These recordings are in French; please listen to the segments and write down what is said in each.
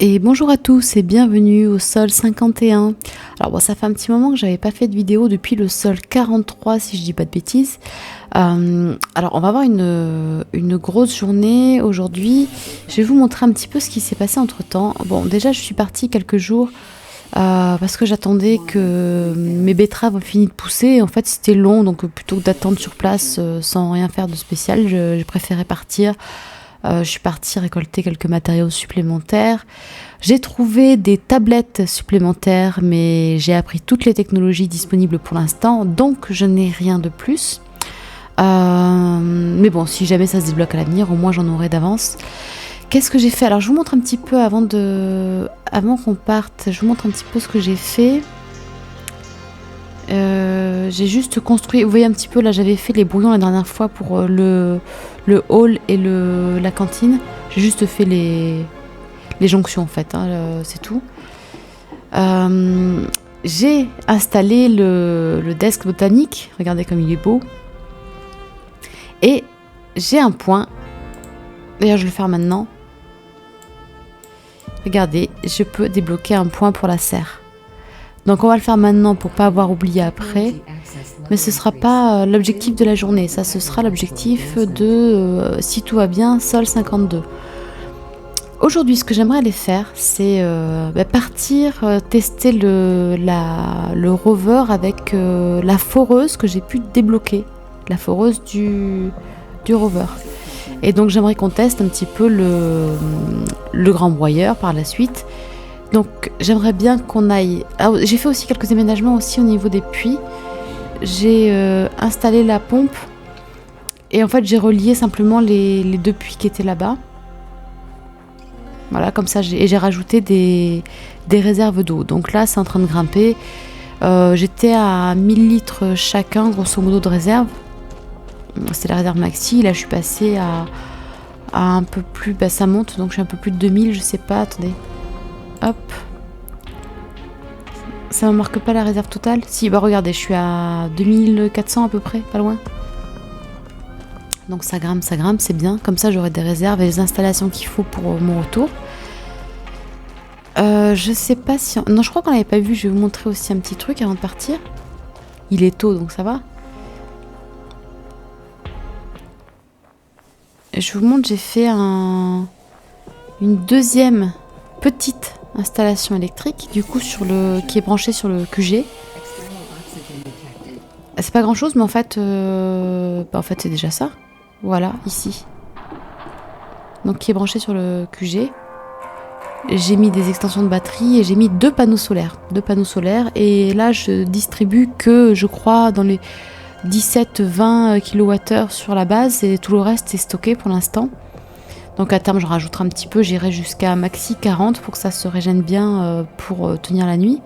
Et bonjour à tous et bienvenue au sol 51. Alors bon, ça fait un petit moment que j'avais pas fait de vidéo depuis le sol 43 si je dis pas de bêtises. Alors on va avoir une grosse journée aujourd'hui. Je vais vous montrer un petit peu ce qui s'est passé entre temps. Bon, déjà je suis partie quelques jours parce que j'attendais que mes betteraves aient fini de pousser. En fait c'était long, donc plutôt que d'attendre sur place sans rien faire de spécial, j'ai préféré partir. Je suis partie récolter quelques matériaux supplémentaires. J'ai trouvé des tablettes supplémentaires, mais j'ai appris toutes les technologies disponibles pour l'instant, donc je n'ai rien de plus. Mais bon, si jamais ça se débloque à l'avenir, au moins j'en aurai d'avance. Qu'est-ce que j'ai fait? Alors je vous montre un petit peu avant qu'on parte, je vous montre un petit peu ce que j'ai fait. J'ai juste construit, vous voyez un petit peu là, j'avais fait les brouillons la dernière fois pour le hall et la cantine. J'ai juste fait les jonctions en fait, c'est tout. J'ai installé le desk botanique, regardez comme il est beau. Et j'ai un point, d'ailleurs je vais le faire maintenant. Regardez, je peux débloquer un point pour la serre. Donc on va le faire maintenant pour pas avoir oublié après, mais ce sera pas l'objectif de la journée, ça ce sera l'objectif de, si tout va bien, sol 52. Aujourd'hui ce que j'aimerais aller faire, c'est partir tester le rover avec la foreuse que j'ai pu débloquer, la foreuse du rover. Et donc j'aimerais qu'on teste un petit peu le grand broyeur par la suite. Donc j'aimerais bien qu'on aille... Alors, j'ai fait aussi quelques aménagements aussi au niveau des puits. J'ai installé la pompe et en fait j'ai relié simplement les deux puits qui étaient là-bas. Voilà, comme ça j'ai rajouté des réserves d'eau. Donc là c'est en train de grimper. J'étais à 1000 litres chacun grosso modo de réserve. C'est la réserve maxi. Là je suis passée à un peu plus... ça monte, donc je suis un peu plus de 2000, je sais pas, attendez. Hop. Ça ne marque pas la réserve totale? Si, bah regardez, je suis à 2400 à peu près, pas loin. Donc ça grimpe, c'est bien. Comme ça, j'aurai des réserves et les installations qu'il faut pour mon retour. Je sais pas si... Non, je crois qu'on l'avait pas vu. Je vais vous montrer aussi un petit truc avant de partir. Il est tôt, donc ça va. Je vous montre, j'ai fait une deuxième petite installation électrique, du coup qui est branchée sur le QG. C'est pas grand chose, mais en fait, c'est déjà ça. Voilà, ici. Donc qui est branché sur le QG. J'ai mis des extensions de batterie et j'ai mis deux panneaux solaires. Et là, je distribue que, je crois, dans les 17-20 kWh sur la base et tout le reste est stocké pour l'instant. Donc à terme, je rajouterai un petit peu, j'irai jusqu'à maxi 40 pour que ça se régène bien pour tenir la nuit.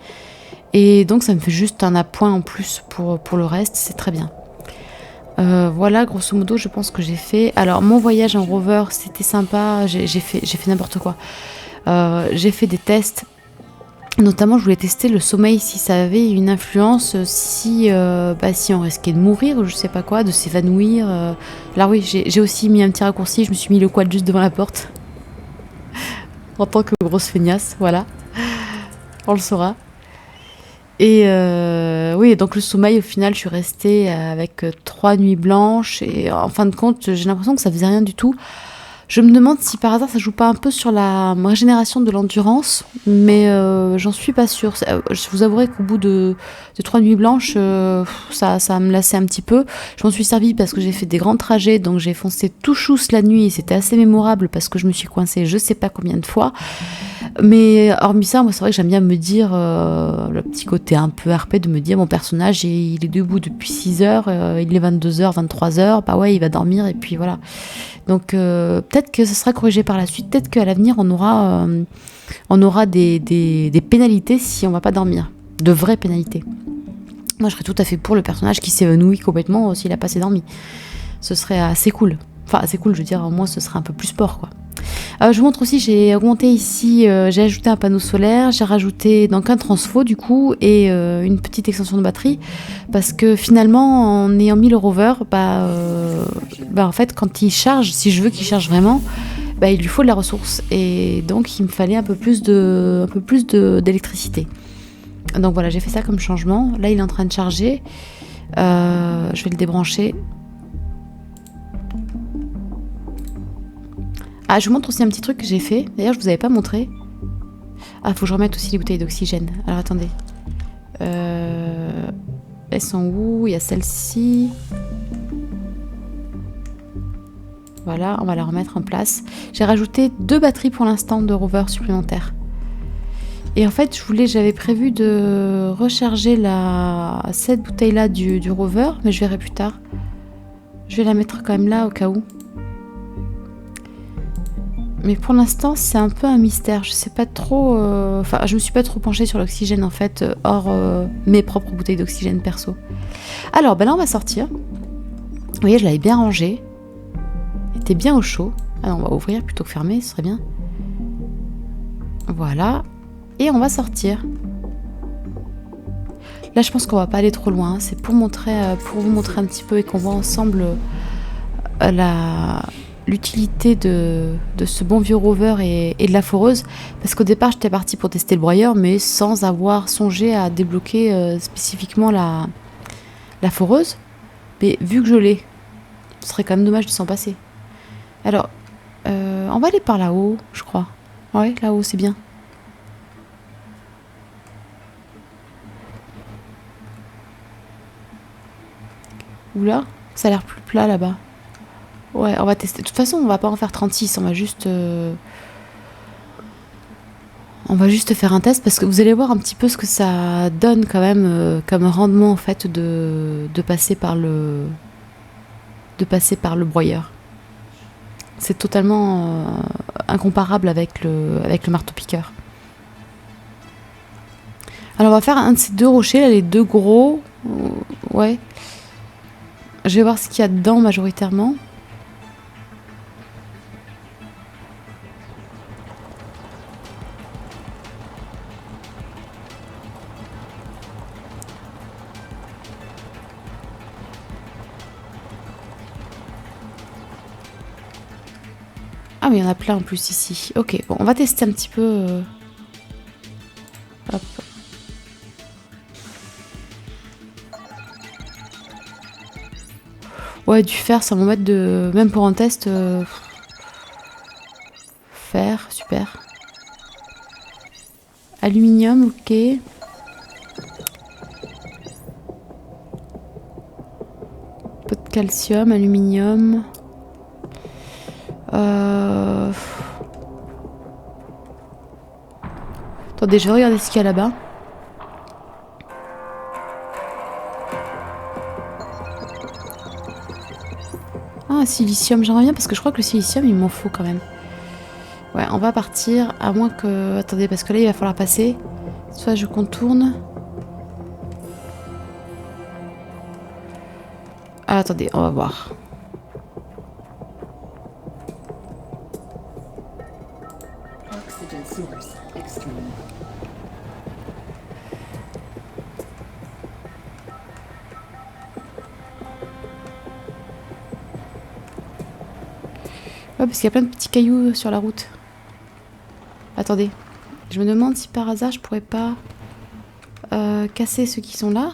Et donc ça me fait juste un appoint en plus pour le reste, c'est très bien. Voilà, grosso modo, je pense que j'ai fait. Alors mon voyage en rover, c'était sympa, j'ai fait n'importe quoi. J'ai fait des tests. Notamment, je voulais tester le sommeil, si ça avait une influence, si on risquait de mourir ou je sais pas quoi, de s'évanouir. Là oui, j'ai aussi mis un petit raccourci, je me suis mis le quad juste devant la porte. En tant que grosse feignasse, voilà. On le saura. Et oui, donc le sommeil, au final, je suis restée avec 3 nuits blanches. Et en fin de compte, j'ai l'impression que ça faisait rien du tout. Je me demande si par hasard ça joue pas un peu sur la régénération de l'endurance, mais j'en suis pas sûre. Je vous avouerai qu'au bout de 3 nuits blanches, ça me lassait un petit peu. Je m'en suis servie parce que j'ai fait des grands trajets, donc j'ai foncé tout chousse la nuit et c'était assez mémorable parce que je me suis coincée je sais pas combien de fois. Mais hormis ça, moi c'est vrai que j'aime bien me dire, le petit côté un peu RP de me dire mon personnage il est debout depuis 6 heures, il est 22h, 23h, bah ouais il va dormir et puis voilà. Donc peut-être que ce sera corrigé par la suite, peut-être qu'à l'avenir on aura des pénalités si on va pas dormir, de vraies pénalités. Moi je serais tout à fait pour le personnage qui s'évanouit complètement s'il a pas assez dormi. Ce serait assez cool. Enfin assez cool, je veux dire, au moins ce serait un peu plus sport quoi. Je vous montre aussi, j'ai augmenté ici, j'ai ajouté un panneau solaire, j'ai rajouté donc un transfo du coup et une petite extension de batterie parce que finalement en ayant mis le rover, en fait quand il charge, si je veux qu'il charge vraiment, bah, il lui faut de la ressource. Et donc il me fallait un peu plus d'électricité. Donc voilà, j'ai fait ça comme changement. Là, il est en train de charger. Je vais le débrancher. Ah, je vous montre aussi un petit truc que j'ai fait. D'ailleurs, je vous avais pas montré. Ah, faut que je remette aussi les bouteilles d'oxygène. Alors attendez. Elles sont où? Il y a celle-ci. Voilà, on va la remettre en place. J'ai rajouté 2 batteries pour l'instant de rover supplémentaires. Et en fait, j'avais prévu de recharger cette bouteille-là du rover, mais je verrai plus tard. Je vais la mettre quand même là au cas où. Mais pour l'instant, c'est un peu un mystère. Je sais pas trop. Enfin, je me suis pas trop penchée sur l'oxygène en fait, hors mes propres bouteilles d'oxygène perso. Alors, ben là, on va sortir. Vous voyez, je l'avais bien rangé. Il était bien au chaud. Ah non, on va ouvrir plutôt que fermer, ce serait bien. Voilà. Et on va sortir. Là, je pense qu'on va pas aller trop loin. C'est pour vous montrer un petit peu et qu'on voit ensemble l'utilité de ce bon vieux rover et de la foreuse. Parce qu'au départ, j'étais partie pour tester le broyeur, mais sans avoir songé à débloquer spécifiquement la foreuse. Mais vu que je l'ai, ce serait quand même dommage de s'en passer. Alors, on va aller par là-haut, je crois. Ouais, là-haut, c'est bien. Oula, ça a l'air plus plat là-bas. Ouais, on va tester. De toute façon, on va pas en faire 36, on va juste faire un test parce que vous allez voir un petit peu ce que ça donne quand même comme rendement en fait de passer par le broyeur. C'est totalement incomparable avec le marteau-piqueur. Alors on va faire un de ces 2 rochers, là, les 2 gros. Ouais. Je vais voir ce qu'il y a dedans majoritairement. Ah mais il y en a plein en plus ici. Ok, bon, on va tester un petit peu. Hop. Ouais, du fer, ça m'embête de... Même pour un test... Fer, super. Aluminium, ok. Pot de calcium, aluminium. Attendez, je vais regarder ce qu'il y a là-bas. Ah, silicium, j'en reviens parce que je crois que le silicium, il m'en faut quand même. Ouais, on va partir, à moins que... Attendez, parce que là, il va falloir passer. Soit je contourne. Ah, attendez, on va voir. Ouais, parce qu'il y a plein de petits cailloux sur la route. Attendez. Je me demande si par hasard je pourrais pas casser ceux qui sont là.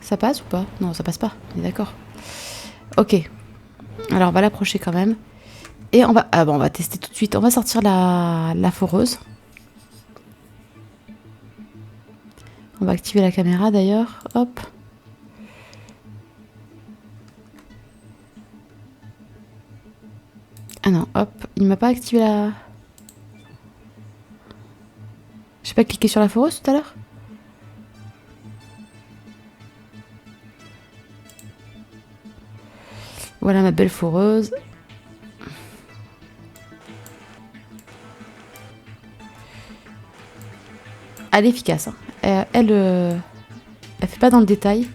Ça passe ou pas? Non, ça passe pas. On est d'accord. Ok. Alors on va l'approcher quand même. Et on va... Ah bon, on va tester tout de suite. On va sortir la foreuse. On va activer la caméra d'ailleurs. Hop. Ah non, hop. Il m'a pas activé la... J'ai pas cliqué sur la foreuse tout à l'heure? Voilà ma belle foreuse. Elle est efficace. Hein. Elle fait pas dans le détail.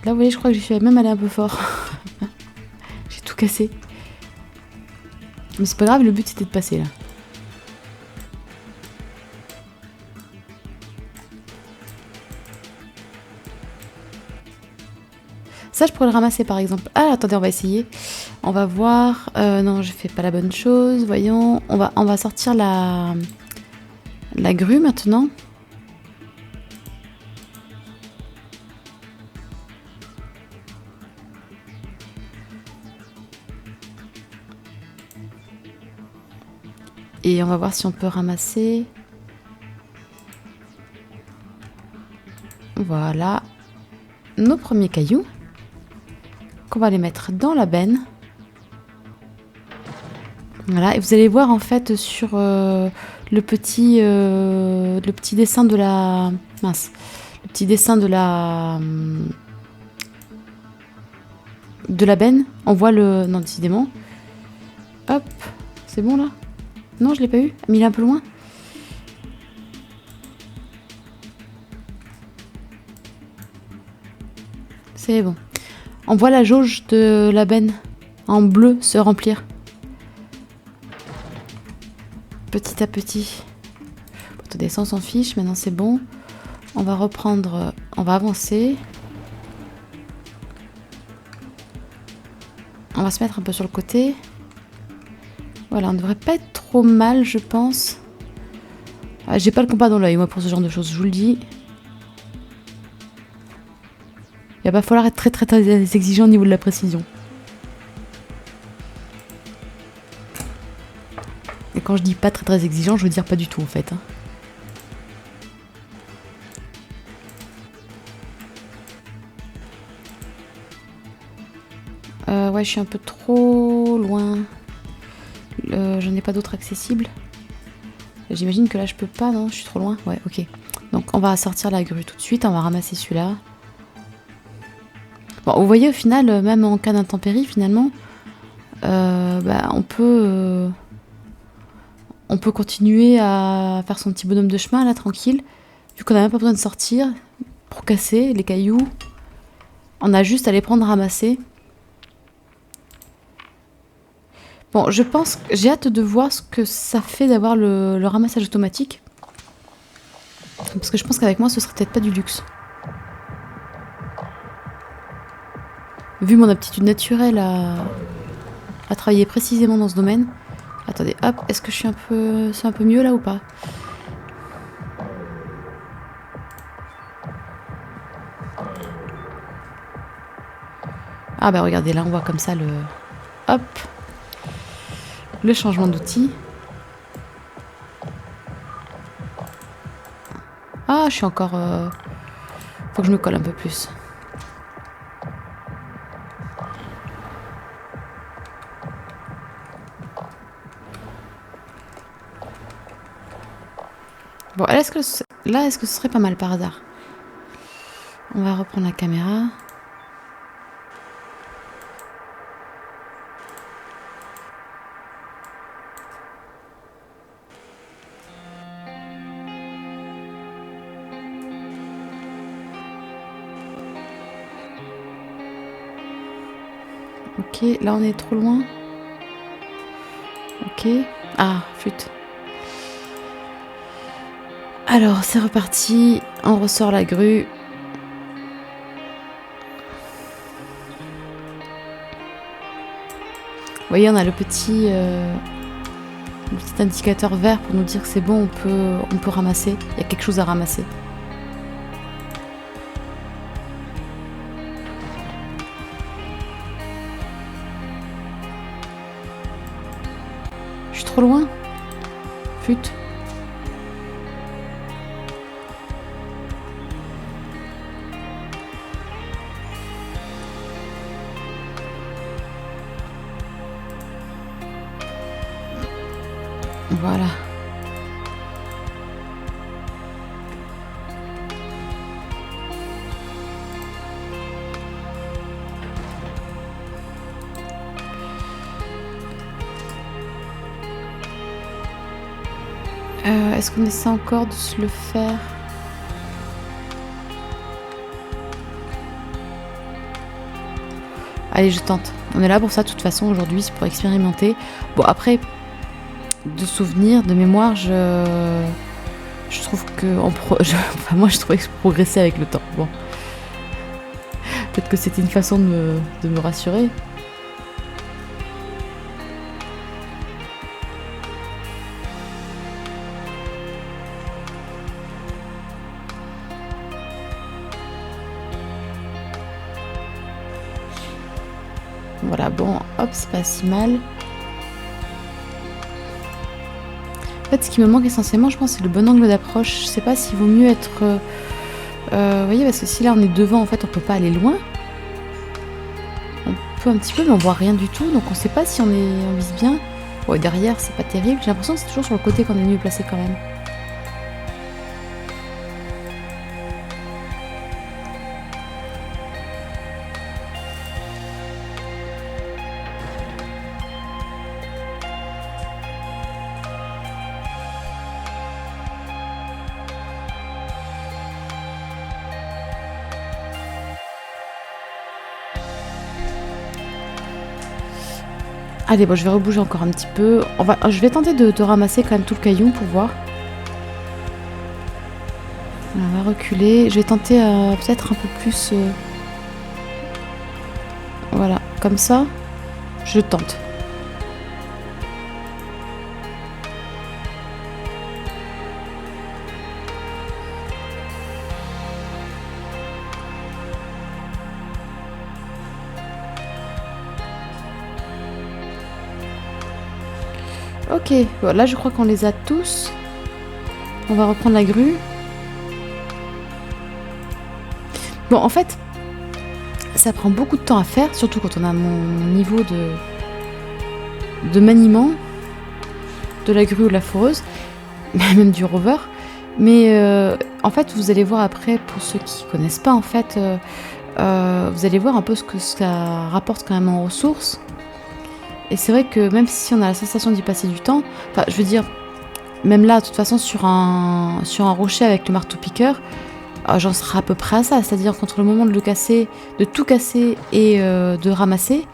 Là, vous voyez, je crois que j'y suis même allée un peu fort. J'ai tout cassé. Mais c'est pas grave, le but c'était de passer là. Ça, je pourrais le ramasser par exemple. Ah, attendez, on va essayer. On va voir. Non, je fais pas la bonne chose. Voyons. On va sortir la grue maintenant. Et on va voir si on peut ramasser. Voilà. Nos premiers cailloux. Qu'on va les mettre dans la benne. Voilà. Et vous allez voir en fait sur le petit dessin de la... Mince. Le petit dessin de la benne. On voit le... Non, décidément. Hop. C'est bon là? Non, je l'ai pas eu. Mais il est un peu loin. C'est bon. On voit la jauge de la benne en bleu se remplir. Petit à petit. Attendez, ça on s'en fiche. Maintenant c'est bon. On va reprendre... On va avancer. On va se mettre un peu sur le côté. Voilà, on ne devrait pas être trop mal, je pense. Ah, j'ai pas le compas dans l'œil, moi, pour ce genre de choses, je vous le dis. Il va falloir être très très très exigeant au niveau de la précision. Et quand je dis pas très très exigeant, je veux dire pas du tout en fait. Ouais, je suis un peu trop loin. Je n'ai pas d'autre accessible. J'imagine que là je peux pas, non? Je suis trop loin. Ouais, ok. Donc on va sortir la grue tout de suite, on va ramasser celui-là. Bon, vous voyez au final, même en cas d'intempérie, finalement, on peut continuer à faire son petit bonhomme de chemin là, tranquille. Vu qu'on n'a même pas besoin de sortir pour casser les cailloux. On a juste à les prendre ramasser. Bon, je pense que j'ai hâte de voir ce que ça fait d'avoir le ramassage automatique. Parce que je pense qu'avec moi, ce serait peut-être pas du luxe. Vu mon aptitude naturelle à travailler précisément dans ce domaine. Attendez, hop, est-ce que je suis c'est un peu mieux là ou pas? Ah bah regardez, là on voit comme ça hop, le changement d'outil. Ah, je suis encore... Faut que je me colle un peu plus. Bon, est-ce que ce serait pas mal par hasard? On va reprendre la caméra. Ok, là on est trop loin. Ok. Ah, flûte. Alors, c'est reparti. On ressort la grue. Vous voyez, on a le petit indicateur vert pour nous dire que c'est bon, on peut ramasser. Il y a quelque chose à ramasser. Je suis trop loin. Flûte. Voilà. Est-ce qu'on essaie encore de se le faire? Allez, je tente. On est là pour ça de toute façon aujourd'hui, c'est pour expérimenter. Bon, après, de souvenirs, de mémoire, je trouve que... enfin, moi, je trouvais que je progressais avec le temps. Bon. Peut-être que c'était une façon de me rassurer. Voilà, bon, hop, c'est pas si mal. En fait, ce qui me manque essentiellement, je pense, c'est le bon angle d'approche. Je sais pas s'il vaut mieux être... vous voyez, parce que si là, on est devant, en fait, on peut pas aller loin. On peut un petit peu, mais on voit rien du tout. Donc, on sait pas si on vise bien. Bon, derrière, c'est pas terrible. J'ai l'impression que c'est toujours sur le côté qu'on est mieux placé quand même. Allez, bon, je vais rebouger encore un petit peu. Je vais tenter de ramasser quand même tout le caillou pour voir. On va reculer. Je vais tenter peut-être un peu plus... Voilà, comme ça. Je tente. Ok, bon, là je crois qu'on les a tous. On va reprendre la grue. Bon, en fait, ça prend beaucoup de temps à faire, surtout quand on a mon niveau de maniement de la grue ou de la foreuse, même du rover. Mais en fait, vous allez voir après, pour ceux qui connaissent pas, en fait, vous allez voir un peu ce que ça rapporte quand même en ressources. Et c'est vrai que même si on a la sensation d'y passer du temps, enfin, je veux dire, même là, de toute façon, sur un rocher avec le marteau-piqueur, j'en serai à peu près à ça. C'est-à-dire qu'entre le moment de le casser, de tout casser et de ramasser,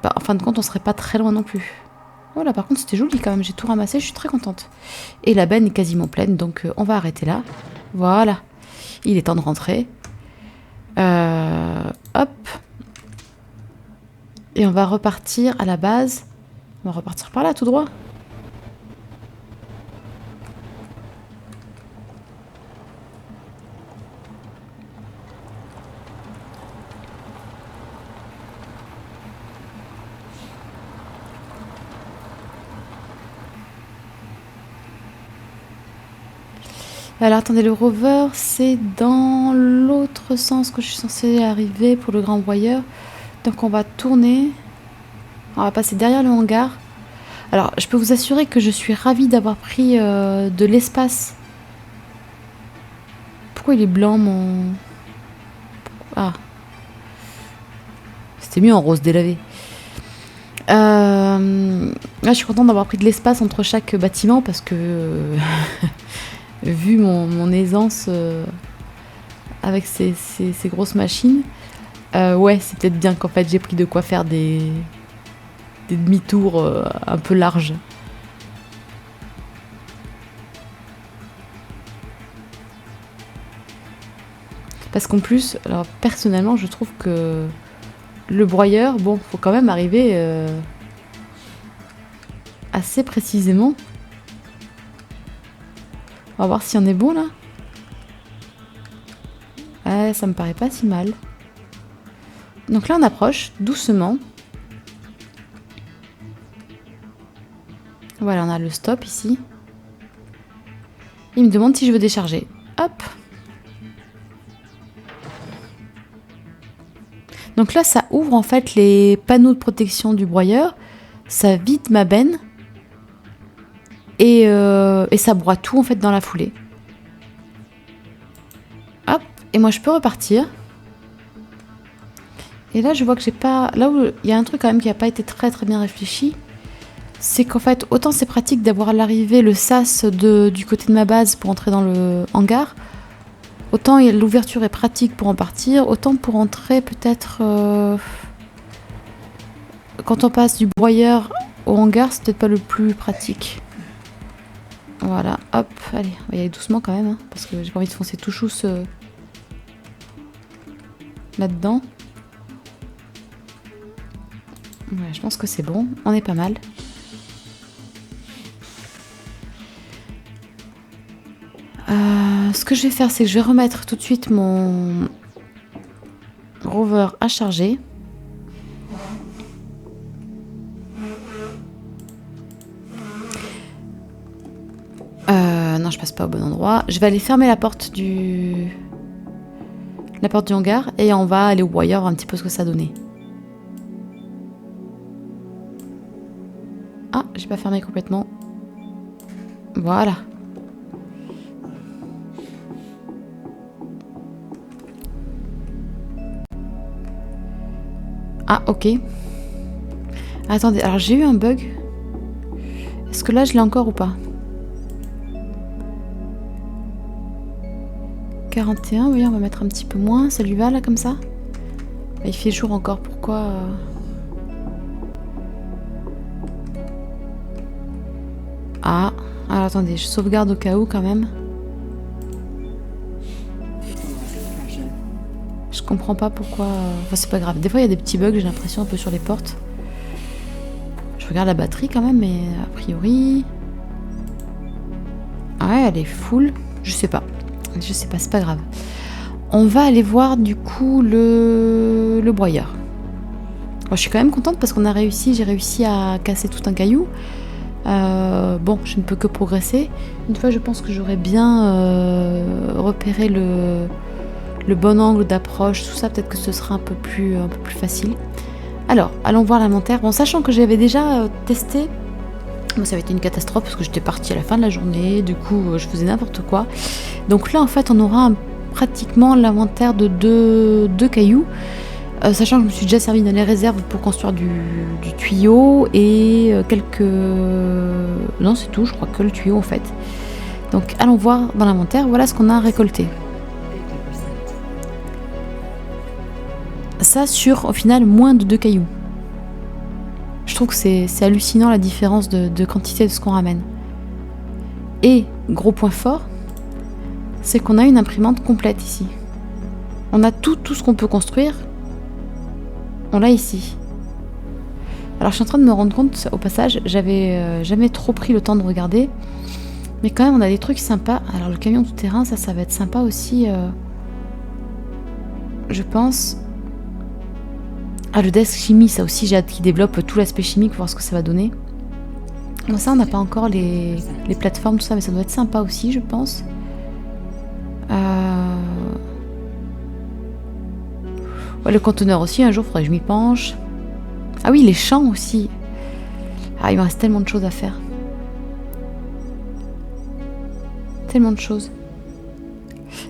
bah, en fin de compte, on serait pas très loin non plus. Voilà, par contre, c'était joli quand même. J'ai tout ramassé, je suis très contente. Et la benne est quasiment pleine, donc on va arrêter là. Voilà. Il est temps de rentrer. Hop. Et on va repartir à la base. On va repartir par là, tout droit. Alors attendez, le rover, c'est dans l'autre sens que je suis censée arriver pour le grand broyeur. Donc on va tourner. On va passer derrière le hangar. Alors, je peux vous assurer que je suis ravie d'avoir pris de l'espace. Pourquoi il est blanc, mon... Ah. C'était mieux en rose délavé. Là, je suis contente d'avoir pris de l'espace entre chaque bâtiment parce que... vu mon aisance avec ces grosses machines, ouais, c'est peut-être bien qu'en fait j'ai pris de quoi faire des demi-tours un peu larges. Parce qu'en plus, alors personnellement, je trouve que le broyeur, bon, faut quand même arriver assez précisément. On va voir si on est bon là. Ouais, ça me paraît pas si mal. Donc là, on approche doucement. Voilà, on a le stop ici. Il me demande si je veux décharger. Hop. Donc là, ça ouvre en fait les panneaux de protection du broyeur. Ça vide ma benne. Et ça broie tout en fait dans la foulée. Hop. Et moi, je peux repartir. Et là, je vois que j'ai pas... Là où il y a un truc quand même qui n'a pas été très très bien réfléchi. C'est qu'en fait, autant c'est pratique d'avoir à l'arrivée le sas du côté de ma base pour entrer dans le hangar, autant l'ouverture est pratique pour en partir, autant pour entrer peut-être... quand on passe du broyeur au hangar, c'est peut-être pas le plus pratique. Voilà, hop, allez, on va y aller doucement quand même, hein, parce que j'ai pas envie de foncer tout chousse. là-dedans. Ouais, je pense que c'est bon, on est pas mal. Ce que je vais faire, c'est que je vais remettre tout de suite mon rover à charger. Non, je passe pas au bon endroit. Je vais aller fermer la porte du hangar et on va aller au wire un petit peu ce que ça donnait. Ah, j'ai pas fermé complètement. Voilà. Ah, ok. Attendez, alors j'ai eu un bug. Est-ce que là je l'ai encore ou pas? 41, oui, on va mettre un petit peu moins. Ça lui va là comme ça? Il fait jour encore, pourquoi Ah, alors attendez, je sauvegarde au cas où quand même. Je comprends pas pourquoi... Enfin, c'est pas grave. Des fois, il y a des petits bugs, j'ai l'impression, un peu sur les portes. Je regarde la batterie quand même, mais a priori... Ouais, elle est full. Je sais pas, c'est pas grave. On va aller voir du coup le broyeur. Bon, je suis quand même contente parce qu'on a réussi, j'ai réussi à casser tout un caillou. Bon, je ne peux que progresser. Une fois, je pense que j'aurais bien repéré le bon angle d'approche, tout ça, peut-être que ce sera un peu plus facile. Alors, allons voir l'inventaire. Bon, sachant que j'avais déjà testé, moi ça avait été une catastrophe parce que j'étais partie à la fin de la journée, du coup je faisais n'importe quoi. Donc là, en fait, on aura pratiquement l'inventaire de deux cailloux. Sachant que je me suis déjà servi dans les réserves pour construire du tuyau et quelques... Non, c'est tout, je crois que le tuyau en fait. Donc allons voir dans l'inventaire, voilà ce qu'on a récolté. Ça sur, au final, moins de 2 cailloux. Je trouve que c'est hallucinant la différence de quantité de ce qu'on ramène. Et, gros point fort, c'est qu'on a une imprimante complète ici. On a tout ce qu'on peut construire. On l'a ici. Alors je suis en train de me rendre compte, au passage, j'avais jamais trop pris le temps de regarder. Mais quand même, on a des trucs sympas. Alors le camion tout-terrain, ça va être sympa aussi. Je pense. Ah, le desk chimie, ça aussi, j'ai hâte qu'il développe tout l'aspect chimique pour voir ce que ça va donner. Bon, ça, on n'a pas encore les plateformes, tout ça, mais ça doit être sympa aussi, je pense. Ouais, le conteneur aussi, un jour, il faudrait que je m'y penche. Ah oui, les champs aussi. Ah, il me reste tellement de choses à faire. Tellement de choses.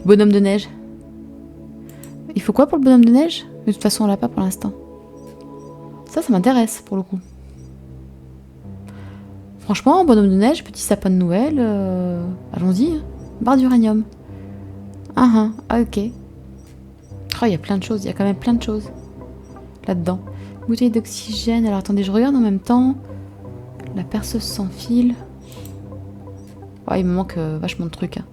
Bonhomme de neige. Il faut quoi pour le bonhomme de neige? De toute façon, on l'a pas pour l'instant. Ça m'intéresse pour le coup. Franchement, bonhomme de neige, petit sapin de Noël, allons-y. Barre d'uranium. Ok. Oh, il y a plein de choses, il y a quand même plein de choses là-dedans. Bouteille d'oxygène, alors attendez, je regarde en même temps. La perceuse sans fil. Oh, il me manque vachement de trucs. Hein.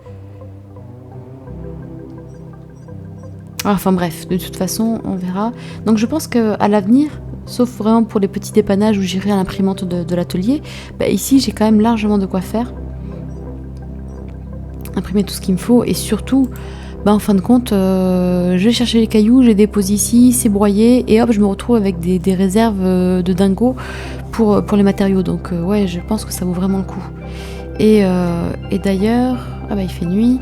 Enfin bref, de toute façon, on verra. Donc je pense qu'à l'avenir, sauf vraiment pour les petits dépannages où j'irai à l'imprimante de l'atelier, bah ici j'ai quand même largement de quoi faire. Imprimer tout ce qu'il me faut et surtout, bah en fin de compte, je vais chercher les cailloux, je les dépose ici, c'est broyé et hop, je me retrouve avec des réserves de dingo pour les matériaux. Donc ouais, je pense que ça vaut vraiment le coup. Et d'ailleurs, ah bah il fait nuit.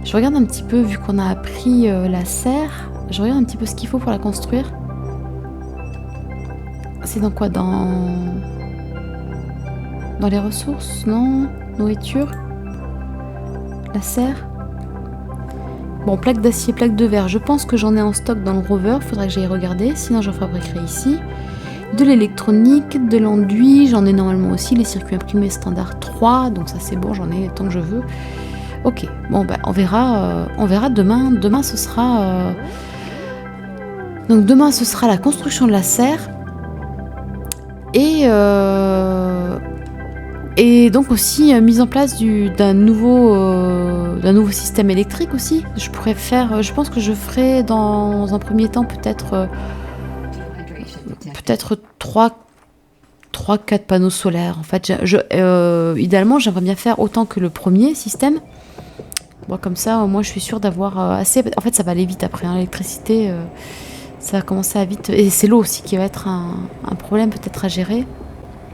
Je regarde un petit peu, vu qu'on a appris la serre, je regarde un petit peu ce qu'il faut pour la construire. C'est dans quoi? Dans les ressources? Non? Nourriture? La serre? Bon, plaque d'acier, plaque de verre, je pense que j'en ai en stock dans le rover, faudrait que j'aille regarder, sinon j'en fabriquerai ici. De l'électronique, de l'enduit, j'en ai normalement aussi, les circuits imprimés standard 3, donc ça c'est bon, j'en ai tant que je veux. Ok, bon bah on verra demain. Demain ce sera donc demain ce sera la construction de la serre et Et donc aussi mise en place d'un nouveau système électrique aussi. Je pense que je ferai dans un premier temps peut-être 3-4 panneaux solaires. En fait, idéalement, j'aimerais bien faire autant que le premier système. Bon, comme ça, au moins, je suis sûre d'avoir assez. En fait, ça va aller vite après, hein. L'électricité, ça va commencer à vite. Et c'est l'eau aussi qui va être un problème peut-être à gérer.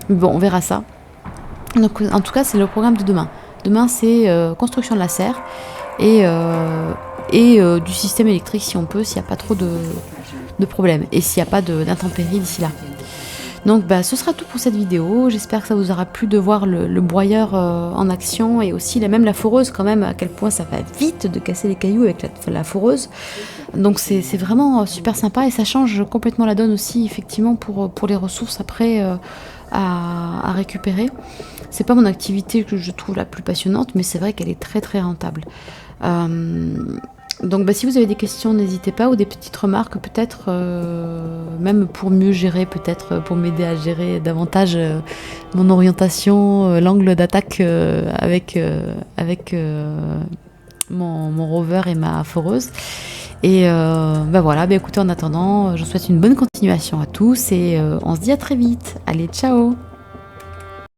Mais bon, on verra ça. Donc, en tout cas, c'est le programme de demain. Demain, c'est construction de la serre et du système électrique si on peut, s'il n'y a pas trop de problèmes et s'il n'y a pas d'intempéries d'ici là. Donc ce sera tout pour cette vidéo. J'espère que ça vous aura plu de voir le broyeur en action et aussi même la foreuse quand même, à quel point ça va vite de casser les cailloux avec la foreuse. Donc c'est vraiment super sympa et ça change complètement la donne aussi effectivement pour les ressources après à récupérer. C'est pas mon activité que je trouve la plus passionnante, mais c'est vrai qu'elle est très très rentable. Donc si vous avez des questions, n'hésitez pas, ou des petites remarques peut-être, même pour mieux gérer, peut-être pour m'aider à gérer davantage mon orientation, l'angle d'attaque avec mon rover et ma foreuse. Et voilà, écoutez, en attendant, je vous souhaite une bonne continuation à tous et on se dit à très vite. Allez, ciao!